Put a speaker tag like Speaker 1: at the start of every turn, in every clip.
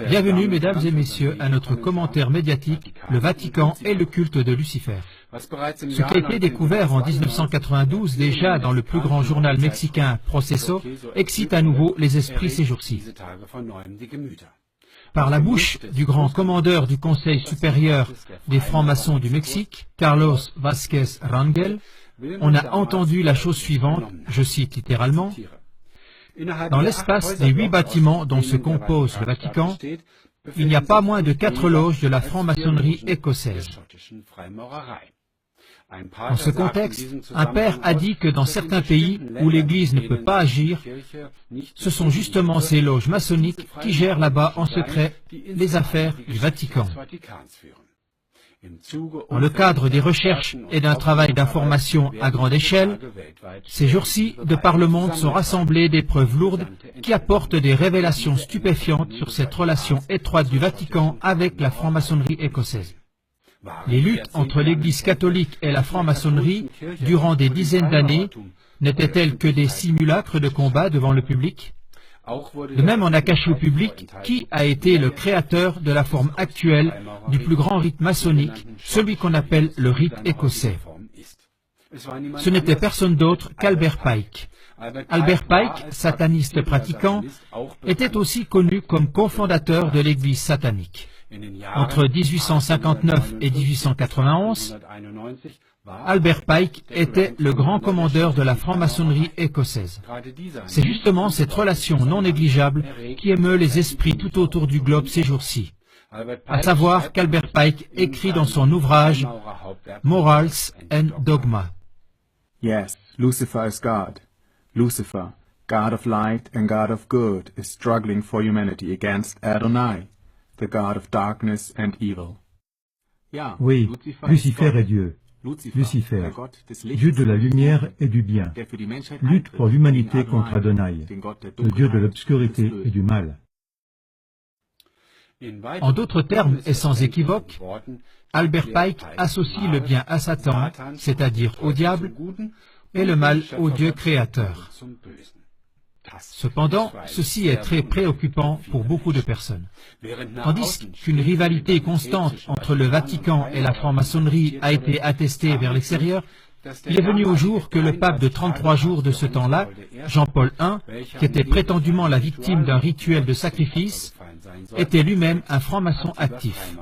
Speaker 1: Bienvenue, mesdames et messieurs, à notre commentaire médiatique, le Vatican et le culte de Lucifer. Ce qui a été découvert en 1992 déjà dans le plus grand journal mexicain Proceso excite à nouveau les esprits ces jours-ci. Par la bouche du grand commandeur du Conseil supérieur des francs-maçons du Mexique, Carlos Vázquez Rangel, on a entendu la chose suivante, je cite littéralement: « Dans l'espace des 8 bâtiments dont se compose le Vatican, il n'y a pas moins de 4 loges de la franc-maçonnerie écossaise. » Dans ce contexte, un père a dit que dans certains pays où l'Église ne peut pas agir, ce sont justement ces loges maçonniques qui gèrent là-bas en secret les affaires du Vatican. Dans le cadre des recherches et d'un travail d'information à grande échelle, ces jours-ci, de par le monde sont rassemblées des preuves lourdes qui apportent des révélations stupéfiantes sur cette relation étroite du Vatican avec la franc-maçonnerie écossaise. Les luttes entre l'Église catholique et la franc-maçonnerie, durant des dizaines d'années, n'étaient-elles que des simulacres de combat devant le public? De même, on a caché au public qui a été le créateur de la forme actuelle du plus grand rite maçonnique, celui qu'on appelle le rite écossais. Ce n'était personne d'autre qu'Albert Pike. Albert Pike, sataniste pratiquant, était aussi connu comme cofondateur de l'Église satanique. Entre 1859 et 1891, Albert Pike était le grand commandeur de la franc-maçonnerie écossaise. C'est justement cette relation non négligeable qui émeut les esprits tout autour du globe ces jours-ci. À savoir qu'Albert Pike écrit dans son ouvrage Morals and Dogma.
Speaker 2: Yes, Lucifer is God. Lucifer, God of light and God of good, is struggling for humanity against Adonai, the God of darkness and evil.
Speaker 3: Oui, Lucifer est Dieu. Lucifer, Dieu de la lumière et du bien, lutte pour l'humanité contre Adonai, le Dieu de l'obscurité et du mal.
Speaker 1: En d'autres termes et sans équivoque, Albert Pike associe le bien à Satan, c'est-à-dire au diable, et le mal au Dieu créateur. Cependant, ceci est très préoccupant pour beaucoup de personnes. Tandis qu'une rivalité constante entre le Vatican et la franc-maçonnerie a été attestée vers l'extérieur, il est venu au jour que le pape de 33 jours de ce temps-là, Jean-Paul I, qui était prétendument la victime d'un rituel de sacrifice, était lui-même un franc-maçon actif.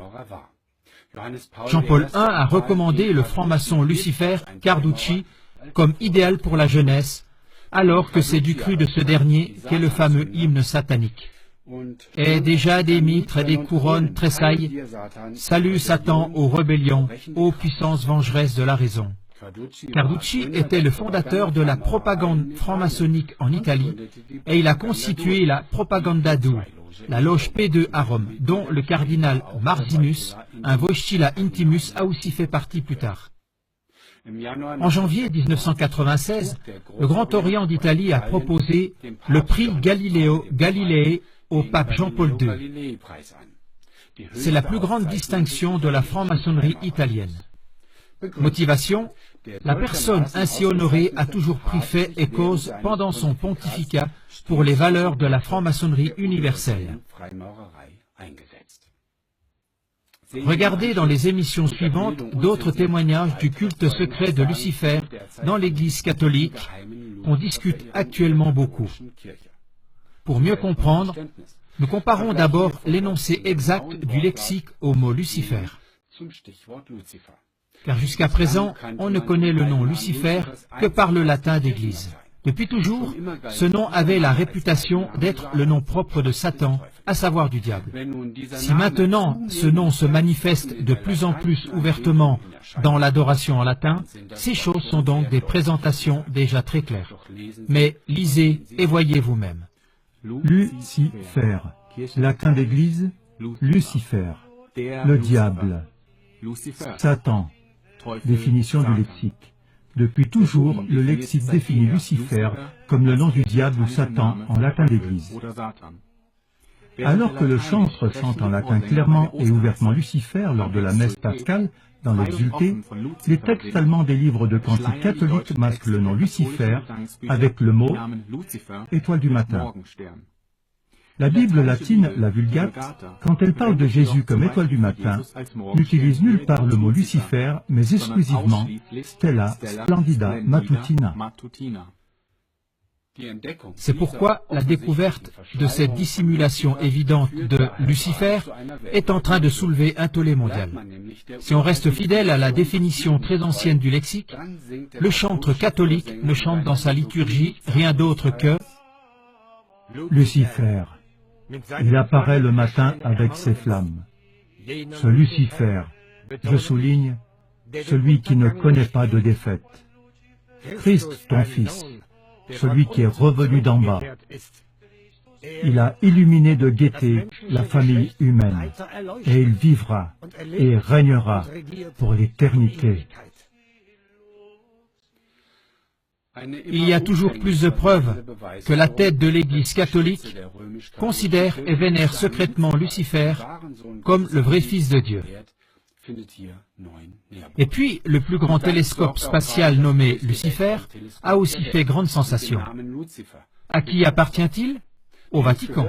Speaker 1: Jean-Paul I a recommandé le franc-maçon Lucifer Carducci comme idéal pour la jeunesse, alors que c'est du cru de ce dernier qu'est le fameux hymne satanique. Et déjà des mitres et des couronnes tressaillent. Salut Satan aux rébellions, ô puissance vengeresse de la raison. Carducci était le fondateur de la propagande franc-maçonnique en Italie, et il a constitué la Propaganda Due, la loge P2 à Rome, dont le cardinal Marzinus, un Voicila Intimus, a aussi fait partie plus tard. En janvier 1996, le Grand Orient d'Italie a proposé le prix Galileo Galilei au pape Jean-Paul II. C'est la plus grande distinction de la franc-maçonnerie italienne. Motivation: la personne ainsi honorée a toujours pris fait et cause pendant son pontificat pour les valeurs de la franc-maçonnerie universelle. Regardez dans les émissions suivantes d'autres témoignages du culte secret de Lucifer dans l'Église catholique qu'on discute actuellement beaucoup. Pour mieux comprendre, nous comparons d'abord l'énoncé exact du lexique au mot Lucifer. Car jusqu'à présent, on ne connaît le nom Lucifer que par le latin d'Église. Depuis toujours, ce nom avait la réputation d'être le nom propre de Satan, à savoir du diable. Si maintenant ce nom se manifeste de plus en plus ouvertement dans l'adoration en latin, ces choses sont donc des présentations déjà très claires. Mais lisez et voyez vous-même.
Speaker 3: Lucifer, latin d'église, Lucifer, le diable, Satan, définition du lexique. Depuis toujours, le lexique définit Lucifer comme le nom du diable ou Satan en latin d'église. Alors que le chantre chante en latin clairement et ouvertement Lucifer lors de la messe pascale, dans l'Exulté, les textes allemands des livres de cantiques catholiques masquent le nom Lucifer avec le mot « étoile du matin ». La Bible latine, la Vulgate, quand elle parle de Jésus comme étoile du matin, n'utilise nulle part le mot Lucifer, mais exclusivement Stella Splendida Matutina.
Speaker 1: C'est pourquoi la découverte de cette dissimulation évidente de Lucifer est en train de soulever un tollé mondial. Si on reste fidèle à la définition très ancienne du lexique, le chantre catholique ne chante dans sa liturgie rien d'autre que
Speaker 3: Lucifer. Il apparaît le matin avec ses flammes. Ce Lucifer, je souligne, celui qui ne connaît pas de défaite. Christ, ton Fils, celui qui est revenu d'en bas. Il a illuminé de gaieté la famille humaine, et il vivra et régnera pour l'éternité.
Speaker 1: Il y a toujours plus de preuves que la tête de l'Église catholique considère et vénère secrètement Lucifer comme le vrai Fils de Dieu. Et puis, le plus grand télescope spatial nommé Lucifer a aussi fait grande sensation. À qui appartient-il? Au Vatican.